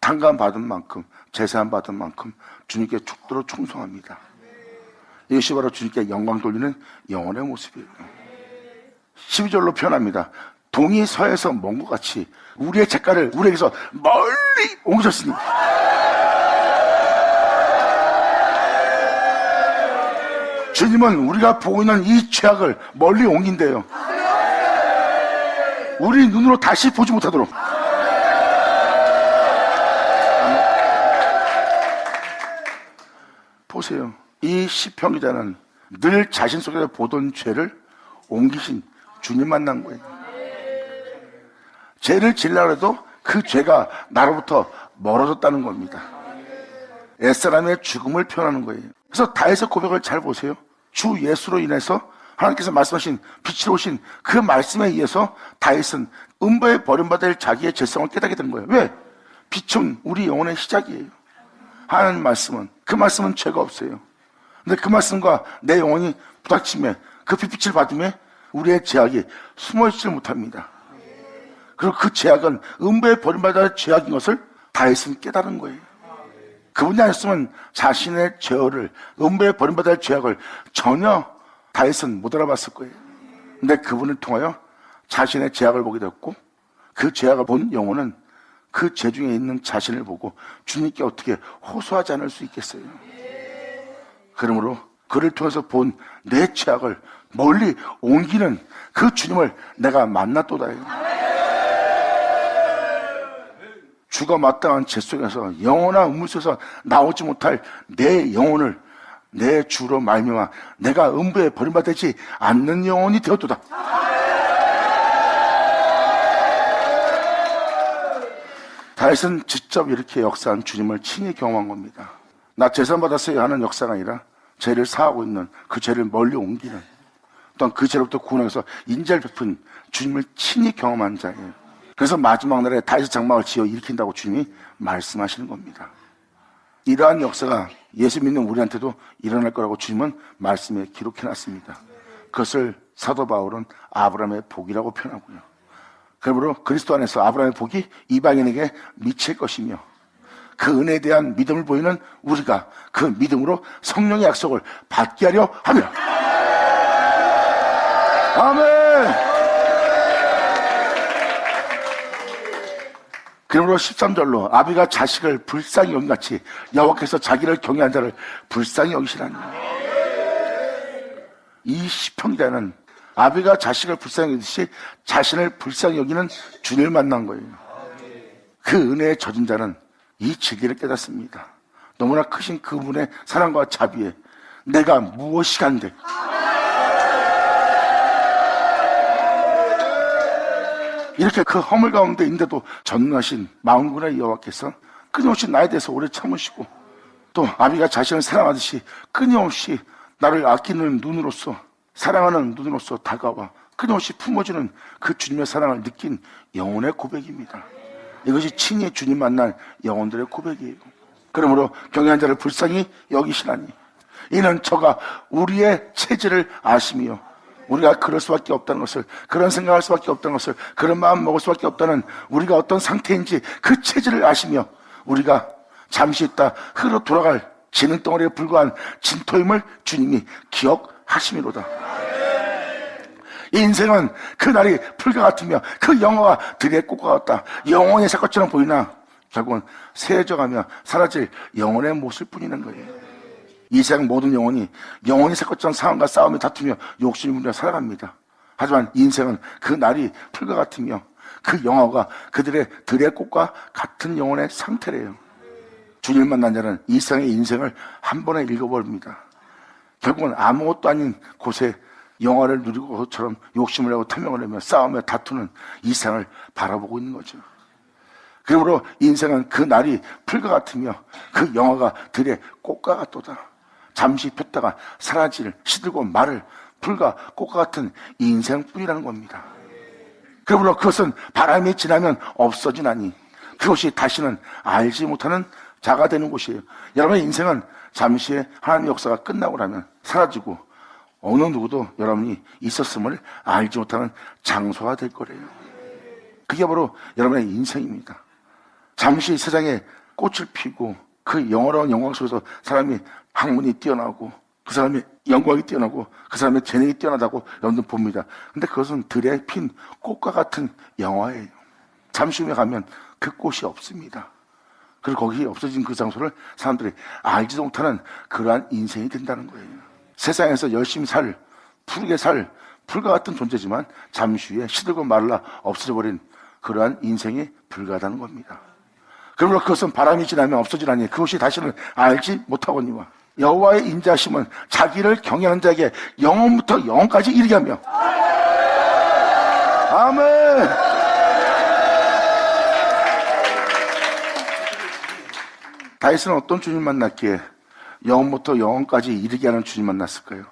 탕감받은 만큼 제사함 받은 만큼 주님께 죽도록 충성합니다. 이것이 바로 주님께 영광 돌리는 영혼의 모습이에요. 12절로 표현합니다. 동이 서에서 먼 것 같이 우리의 죄가를 우리에게서 멀리 옮기셨으니 주님은 우리가 보고 있는 이 죄악을 멀리 옮긴대요. 우리 눈으로 다시 보지 못하도록. 보세요. 이 시편 기자는 늘 자신 속에서 보던 죄를 옮기신 주님 만난 거예요. 죄를 지으려고 해도 그 죄가 나로부터 멀어졌다는 겁니다. 옛사람의 죽음을 표현하는 거예요. 그래서 다윗의 고백을 잘 보세요. 주 예수로 인해서 하나님께서 말씀하신 빛으로 오신 그 말씀에 의해서 다윗은 음부에 버림받을 자기의 죄성을 깨닫게 된 거예요. 왜? 빛은 우리 영혼의 시작이에요. 하나님 말씀은, 그 말씀은 죄가 없어요. 근데 그 말씀과 내 영혼이 부닥침에 그 빛을 받음에 우리의 죄악이 숨어있지 못합니다. 그리고 그 죄악은 음부에 버림받을 죄악인 것을 다윗은 깨달은 거예요. 그분이 아니었으면 자신의 죄를, 음부에 버림받을 죄악을 전혀 다윗은 못 알아봤을 거예요. 근데 그분을 통하여 자신의 죄악을 보게 되었고 그 죄악을 본 영혼은 그 죄 중에 있는 자신을 보고 주님께 어떻게 호소하지 않을 수 있겠어요. 그러므로 그를 통해서 본 내 죄악을 멀리 옮기는 그 주님을 내가 만났도다요. 주가 마땅한 죄 속에서 영원한 음물 속에서 나오지 못할 내 영혼을 내 주로 말미암아 내가 음부에 버림받지 않는 영혼이 되었도다. 다윗은 직접 이렇게 역사한 주님을 친히 경험한 겁니다. 나 재산 받았어야 하는 역사가 아니라 죄를 사하고 있는 그 죄를 멀리 옮기는 또한 그 죄로부터 구원하기 위해서 인자를 베푼 주님을 친히 경험한 자예요. 그래서 마지막 날에 다윗의 장막을 지어 일으킨다고 주님이 말씀하시는 겁니다. 이러한 역사가 예수 믿는 우리한테도 일어날 거라고 주님은 말씀에 기록해놨습니다. 그것을 사도 바울은 아브라함의 복이라고 표현하고요. 그러므로 그리스도 안에서 아브라함의 복이 이방인에게 미칠 것이며 그 은혜에 대한 믿음을 보이는 우리가 그 믿음으로 성령의 약속을 받게 하려 합니다. 아멘. 그러므로 13절로 아비가 자식을 불쌍히 여긴같이 여호와께서 자기를 경외한 자를 불쌍히 여기시라니. 이 시편기자는 아비가 자식을 불쌍히 여기듯이 자신을 불쌍히 여기는 주님을 만난 거예요. 그 은혜에 젖은 자는 이 진리를 깨닫습니다. 너무나 크신 그분의 사랑과 자비에 내가 무엇이 간데 이렇게 그 허물 가운데 있는데도 전능하신 만군의 여호와께서 끊임없이 나에 대해서 오래 참으시고 또 아비가 자신을 사랑하듯이 끊임없이 나를 아끼는 눈으로서 사랑하는 눈으로서 다가와 끊임없이 품어주는 그 주님의 사랑을 느낀 영혼의 고백입니다. 이것이 친히 주님 만난 영혼들의 고백이에요. 그러므로 경외한 자를 불쌍히 여기시나니 이는 저가 우리의 체질을 아시며 우리가 그럴 수밖에 없다는 것을, 그런 생각할 수밖에 없다는 것을, 그런 마음 먹을 수밖에 없다는 우리가 어떤 상태인지 그 체질을 아시며 우리가 잠시 있다 흐르러 돌아갈 지능덩어리에 불과한 진토임을 주님이 기억하심이로다. 이 인생은 그날이 풀과 같으며 그 영화가 들의 꽃과 같다. 영혼의 새 것처럼 보이나 결국은 세져가며 사라질 영혼의 모습일 뿐이는 거예요. 이 세상 모든 영혼이 영혼의 새 것처럼 상황과 싸움에 다투며 욕심을 부리며 살아갑니다. 하지만 인생은 그 날이 풀과 같으며 그 영화가 그들의 들의 꽃과 같은 영혼의 상태래요. 주님을 만난 자는 이 세상의 인생을 한 번에 읽어버립니다. 결국은 아무것도 아닌 곳에 영화를 누리고 것처럼 욕심을 내고 탐욕을 내며 싸우며 다투는 이 세상을 바라보고 있는 거죠. 그러므로 인생은 그 날이 풀과 같으며 그 영화가 들의 꽃과 같도다. 잠시 폈다가 사라질 시들고 마를 풀과 꽃과 같은 이 인생뿐이라는 겁니다. 그러므로 그것은 바람이 지나면 없어지나니 그것이 다시는 알지 못하는 자가 되는 곳이에요. 여러분의 인생은 잠시의 하나님의 역사가 끝나고 나면 사라지고 어느 누구도 여러분이 있었음을 알지 못하는 장소가 될 거래요. 그게 바로 여러분의 인생입니다. 잠시 세상에 꽃을 피우고 그 영원한 영광 속에서 사람이 학문이 뛰어나고 그 사람의 영광이 뛰어나고 그 사람의 재능이 뛰어나다고 여러분들 봅니다. 근데 그것은 들에 핀 꽃과 같은 영화예요. 잠시 후에 가면 그 꽃이 없습니다. 그리고 거기 없어진 그 장소를 사람들이 알지도 못하는 그러한 인생이 된다는 거예요. 세상에서 열심히 푸르게 살 풀과 같은 존재지만 잠시 후에 시들고 말라 없어져버린 그러한 인생이 불가하다는 겁니다. 그러므로 그것은 바람이 지나면 없어지나니 그것이 다시는 알지 못하거니와 여호와의 인자심은 자기를 경외하는 자에게 영원부터 영원까지 이르게 하며 아멘. 다윗은 어떤 주님 만났기에 영원부터 영원까지 이르게 하는 주님 만났을까요?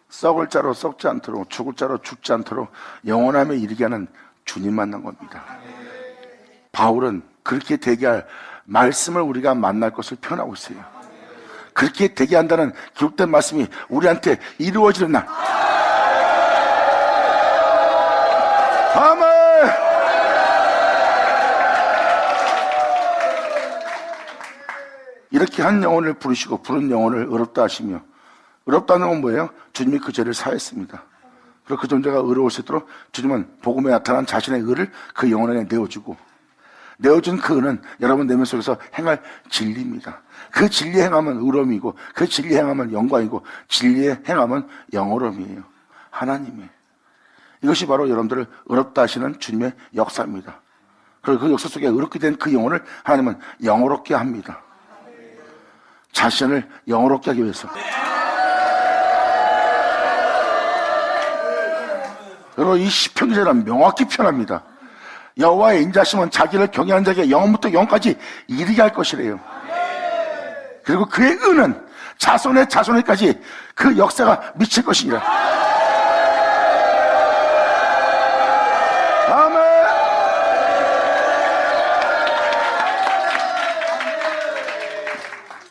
썩을 자로 썩지 않도록 죽을 자로 죽지 않도록 영원함에 이르게 하는 주님 만난 겁니다. 바울은 그렇게 되게 할 말씀을 우리가 만날 것을 표현하고 있어요. 그렇게 되게 한다는 기록된 말씀이 우리한테 이루어지는 날. 아멘. 이렇게 한 영혼을 부르시고 부른 영혼을 의롭다 하시며, 의롭다는 건 뭐예요? 주님이 그 죄를 사했습니다. 그리고 그 존재가 의로울 수 있도록 주님은 복음에 나타난 자신의 의를 그 영혼에 내어주고, 내어준 그 의는 여러분 내면 속에서 행할 진리입니다. 그 진리의 행함은 의로움이고 그 진리의 행함은 영광이고 진리의 행함은 영어로움이에요. 하나님의. 이것이 바로 여러분들을 의롭다 하시는 주님의 역사입니다. 그리고 그 역사 속에 의롭게 된 그 영혼을 하나님은 영어롭게 합니다. 자신을 영어롭게 하기 위해서. 여러분, 이 시편 기자는 명확히 표현합니다. 여호와의 인자심은 자기를 경외하는 자에게 영원부터 영원까지 이르게 할 것이래요. 그리고 그의 은은 자손의 자손에까지 그 역사가 미칠 것이니라. 아멘.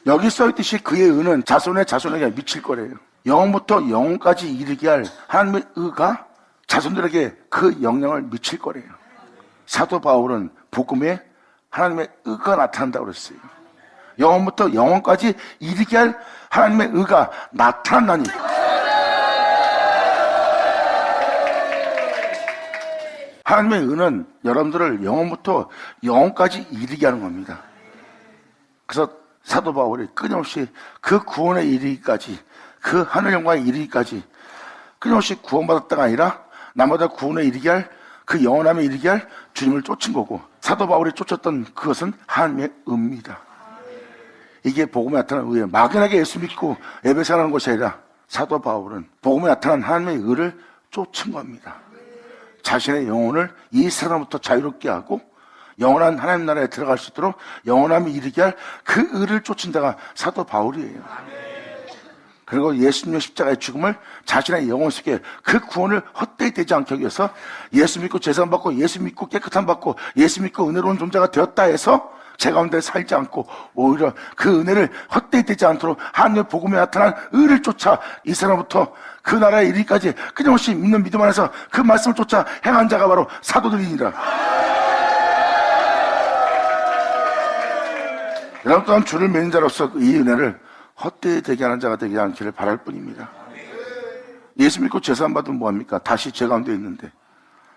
여기 써있듯이 그의 은은 자손의 자손에게 미칠 거래요. 영원부터 영원까지 이르게 할 하나님의 의가 자손들에게 그 영향을 미칠 거래요. 사도 바울은 복음에 하나님의 의가 나타난다고 그랬어요. 영원부터 영원까지 이르게 할 하나님의 의가 나타난다니. 하나님의 의는 여러분들을 영원부터 영원까지 이르게 하는 겁니다. 그래서 사도 바울이 끊임없이 그 구원에 이르기까지, 그 하늘 영광에 이르기까지 끊임없이 구원받았다가 아니라 나마다 구원에 이르게 할, 그 영원함에 이르게 할 주님을 쫓은 거고, 사도 바울이 쫓았던 그것은 하나님의 의입니다. 이게 복음에 나타난 의예요. 막연하게 예수 믿고 예배사하는 것이 아니라 사도 바울은 복음에 나타난 하나님의 의를 쫓은 겁니다. 자신의 영혼을 이 세상부터 자유롭게 하고 영원한 하나님 나라에 들어갈 수 있도록 영원함에 이르게 할 그 의를 쫓은 자가 사도 바울이에요. 그리고 예수님의 십자가의 죽음을 자신의 영혼 속에 그 구원을 헛되이 되지 않게 하기 위해서 예수 믿고 제사함 받고 예수 믿고 깨끗함 받고 예수 믿고 은혜로운 존재가 되었다 해서 제 가운데 살지 않고 오히려 그 은혜를 헛되이 되지 않도록 하나님의 복음에 나타난 의를 쫓아 이 사람부터 그 나라에 이르기까지 끊임없이 믿는 믿음 안에서 그 말씀을 쫓아 행한 자가 바로 사도들이니라. 여러분 또한 주를 믿는 자로서 이 은혜를 헛되이 되게 하는 자가 되지 않기를 바랄 뿐입니다. 예수 믿고 제사함 받으면 뭐합니까? 다시 죄 가운데 있는데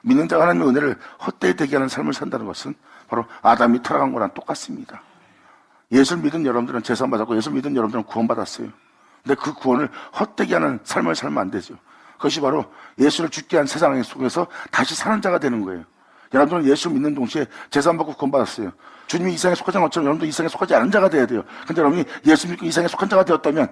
믿는 자가 하나님의 은혜를 헛되이 되게 하는 삶을 산다는 것은 바로 아담이 타락한 거랑 똑같습니다. 예수를 믿은 여러분들은 제사함 받았고 예수를 믿은 여러분들은 구원받았어요. 근데 그 구원을 헛되게 하는 삶을 살면 안 되죠. 그것이 바로 예수를 죽게 한 세상 속에서 다시 사는 자가 되는 거예요. 여러분들은 예수 믿는 동시에 제사함 받고 구원받았어요. 주님이 이 세상에 속하지 않은 것처럼 여러분도 이 세상에 속하지 않은 자가 되어야 돼요. 근데 여러분이 예수 믿고 이 세상에 속한 자가 되었다면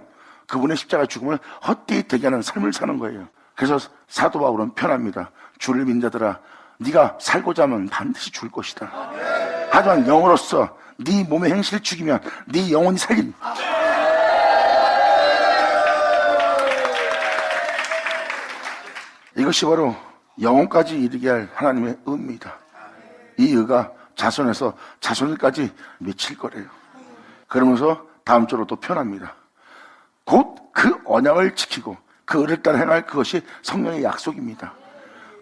그분의 십자가 죽음을 헛되이 되게 하는 삶을 사는 거예요. 그래서 사도 바울은 편합니다. 주를 믿는 자들아, 네가 살고자 하면 반드시 죽을 것이다. 하지만 영으로서 네 몸의 행실을 죽이면 네 영혼이 살림. 이것이 바로 영혼까지 이르게 할 하나님의 의입니다. 이 의가 자손에서 자손까지 미칠 거래요. 그러면서 다음 주로 또 편합니다. 곧 그 언약을 지키고 그 의를 따라 행할 그것이 성령의 약속입니다.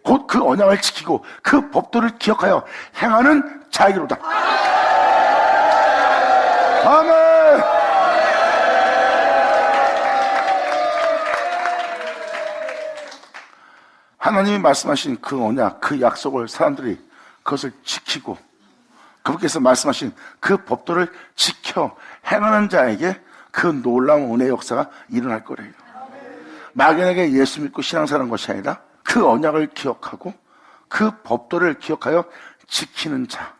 곧 그 언약을 지키고 그 법도를 기억하여 행하는 자에게로다. 아멘. 하나님이 말씀하신 그 언약, 그 약속을 사람들이 그것을 지키고 그분께서 말씀하신 그 법도를 지켜 행하는 자에게 그 놀라운 은혜의 역사가 일어날 거래요. 막연하게 예수 믿고 신앙사는 것이 아니라 그 언약을 기억하고 그 법도를 기억하여 지키는 자,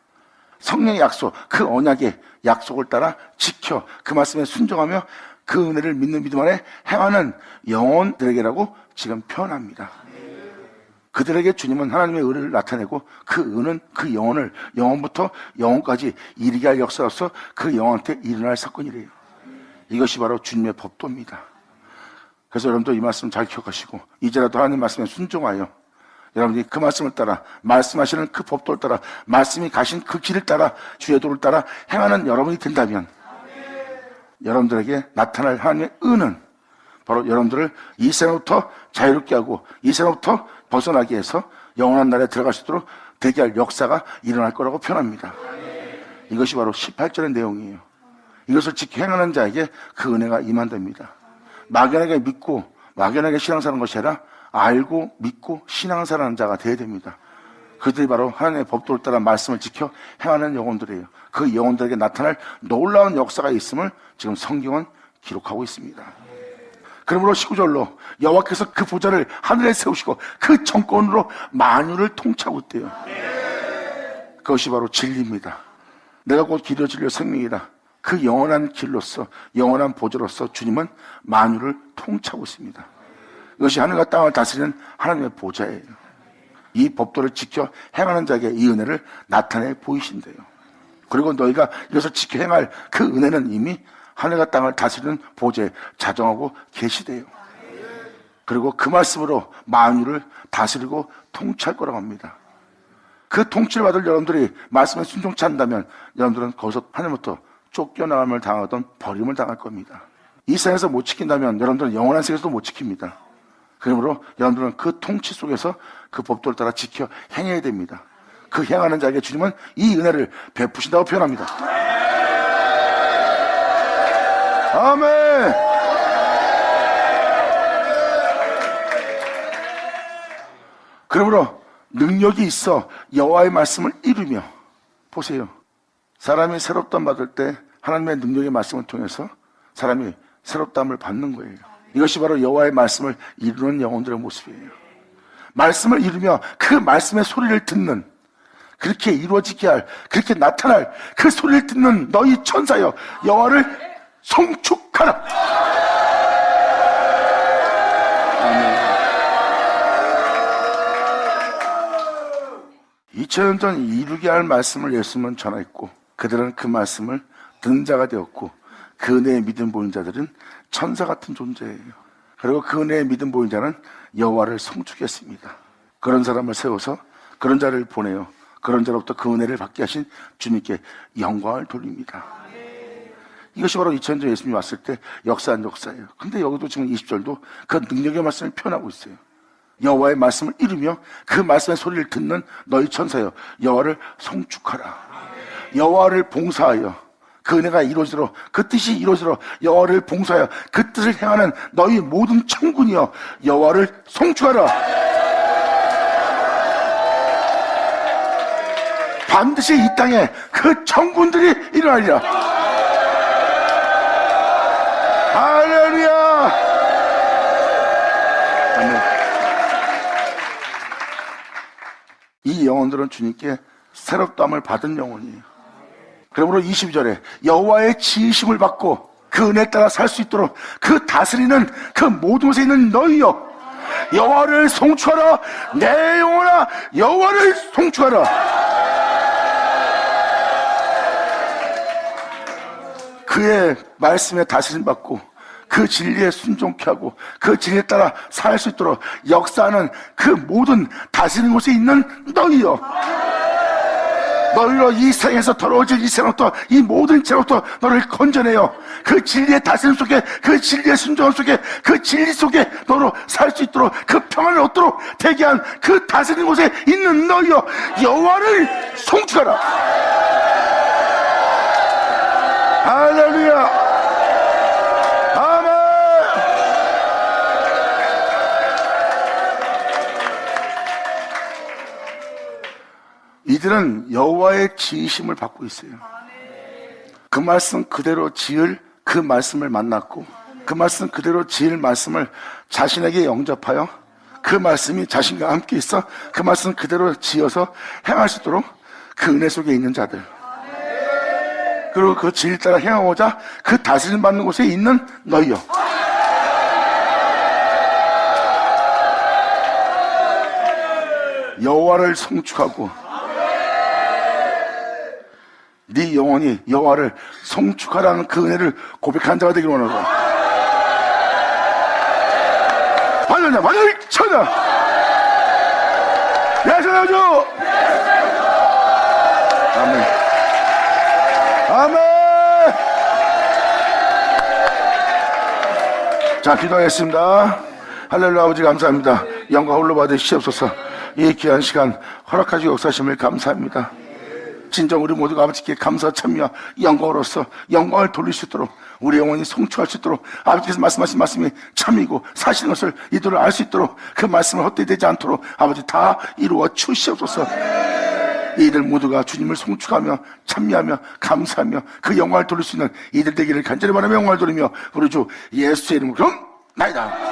성령의 약속, 그 언약의 약속을 따라 지켜 그 말씀에 순종하며 그 은혜를 믿는 믿음 안에 행하는 영혼들에게라고 지금 표현합니다. 그들에게 주님은 하나님의 의를 나타내고 그 의는 그 영혼을 영혼부터 영혼까지 이르게 할 역사로서 그 영혼한테 일어날 사건이래요. 이것이 바로 주님의 법도입니다. 그래서 여러분도 이 말씀 잘 기억하시고 이제라도 하나님 말씀에 순종하여 여러분들이 그 말씀을 따라 말씀하시는 그 법도를 따라 말씀이 가신 그 길을 따라 주의 도를 따라 행하는 여러분이 된다면 여러분들에게 나타날 하나님의 의는 바로 여러분들을 이 세상부터 자유롭게 하고 이 세상부터 벗어나게 해서 영원한 날에 들어갈 수 있도록 되게 할 역사가 일어날 거라고 표현합니다. 이것이 바로 18절의 내용이에요. 이것을 지켜 행하는 자에게 그 은혜가 임한답니다. 막연하게 믿고 막연하게 신앙사는 것이 아니라 알고 믿고 신앙사라는 자가 되어야 됩니다. 그들이 바로 하나님의 법도를 따라 말씀을 지켜 행하는 영혼들이에요. 그 영혼들에게 나타날 놀라운 역사가 있음을 지금 성경은 기록하고 있습니다. 그러므로 19절로 여호와께서 그 보좌를 하늘에 세우시고 그 정권으로 만유를 통치하고 있대요. 그것이 바로 진리입니다. 내가 곧 길이요 진리요 생명이라. 그 영원한 길로서 영원한 보좌로서 주님은 만유를 통치하고 있습니다. 이것이 하늘과 땅을 다스리는 하나님의 보좌예요. 이 법도를 지켜 행하는 자에게 이 은혜를 나타내 보이신대요. 그리고 너희가 이것을 지켜 행할 그 은혜는 이미 하늘과 땅을 다스리는 보좌에 자정하고 계시대요. 그리고 그 말씀으로 만유를 다스리고 통치할 거라고 합니다. 그 통치를 받을 여러분들이 말씀에 순종치 않는다면 여러분들은 거기서 하늘부터 쫓겨나감을 당하던 버림을 당할 겁니다. 이 세상에서 못 지킨다면 여러분들은 영원한 세계에서도 못 지킵니다. 그러므로 여러분들은 그 통치 속에서 그 법도를 따라 지켜 행해야 됩니다. 그 행하는 자에게 주님은 이 은혜를 베푸신다고 표현합니다. 아멘. 그러므로 능력이 있어 여호와의 말씀을 이루며 보세요. 사람이 새롭다함 받을 때 하나님의 능력의 말씀을 통해서 사람이 새롭다함을 받는 거예요. 이것이 바로 여호와의 말씀을 이루는 영혼들의 모습이에요. 말씀을 이루며 그 말씀의 소리를 듣는, 그렇게 이루어지게 할, 그렇게 나타날 그 소리를 듣는 너희 천사여 여호와를 송축하라. 아멘. 2000년 전 이루게 할 말씀을 예수님은 전했고 그들은 그 말씀을 듣는 자가 되었고 그 은혜의 믿음 보인 자들은 천사 같은 존재예요. 그리고 그 은혜의 믿음 보인 자는 여호와를 송축했습니다. 그런 사람을 세워서 그런 자를 보내요. 그런 자로부터 그 은혜를 받게 하신 주님께 영광을 돌립니다. 이것이 바로 2000년 전에 예수님이 왔을 때 역사한 역사예요. 근데 여기도 지금 20절도 그 능력의 말씀을 표현하고 있어요. 여호와의 말씀을 이루며 그 말씀의 소리를 듣는 너희 천사여, 여호와를 송축하라. 여호와를 봉사하여 그 은혜가 이루어지도록, 그 뜻이 이루어지도록 여호와를 봉사하여 그 뜻을 행하는 너희 모든 천군이여, 여호와를 송축하라. 반드시 이 땅에 그 천군들이 일어나리라. 할렐루야. 아멘. 이 영혼들은 주님께 새롭다함을 받은 영혼이에요. 그러므로 22절에 여호와의 지으심을 받고 그 은혜에 따라 살 수 있도록 그 다스리는 그 모든 곳에 있는 너희여, 여호와를 송축하라. 내 영혼아, 여호와를 송축하라. 그의 말씀에 다스림 받고 그 진리에 순종케 하고 그 진리에 따라 살 수 있도록 역사하는 그 모든 다스리는 곳에 있는 너희여, 너희로 이 세상에서 더러워질 이 세상부터, 이 모든 죄로부터 너를 건져내요. 그 진리의 다스림 속에, 그 진리의 순종 속에, 그 진리 속에 너로 살 수 있도록, 그 평안을 얻도록 되게 한 그 다스리는 곳에 있는 너희여, 여호와를 송축하라. 할렐루야. 아멘. 이들은 여호와의 지으심을 받고 있어요. 그 말씀 그대로 지을 그 말씀을 만났고, 그 말씀 그대로 지을 말씀을 자신에게 영접하여 그 말씀이 자신과 함께 있어 그 말씀 그대로 지어서 행할 수 있도록 그 은혜 속에 있는 자들, 그리고 그 진리 따라 행하고자 그 다스림 받는 곳에 있는 너희여, 여호와를 송축하고 네 영혼이 여호와를 송축하라는 그 은혜를 고백한 자가 되기를 원하고, 반연자 반연을 쳐자 예수여. 아멘. 아멘. 자, 기도하겠습니다. 할렐루야. 아버지 감사합니다. 영광 홀로 받으시옵소서. 이 귀한 시간 허락하시고 역사하심을 감사합니다. 진정 우리 모두가 아버지께 감사 참여 영광으로서 영광을 돌릴 수 있도록, 우리 영혼이 송축할 수 있도록, 아버지께서 말씀하신 말씀이 참이고 사실인 것을 이들을 알 수 있도록 그 말씀을 헛되이 되지 않도록 아버지 다 이루어 주시옵소서. 이들 모두가 주님을 송축하며 참여하며 감사하며 그 영광을 돌릴 수 있는 이들 되기를 간절히 바라며 영광을 돌리며 우리 주 예수의 이름으로 나이다.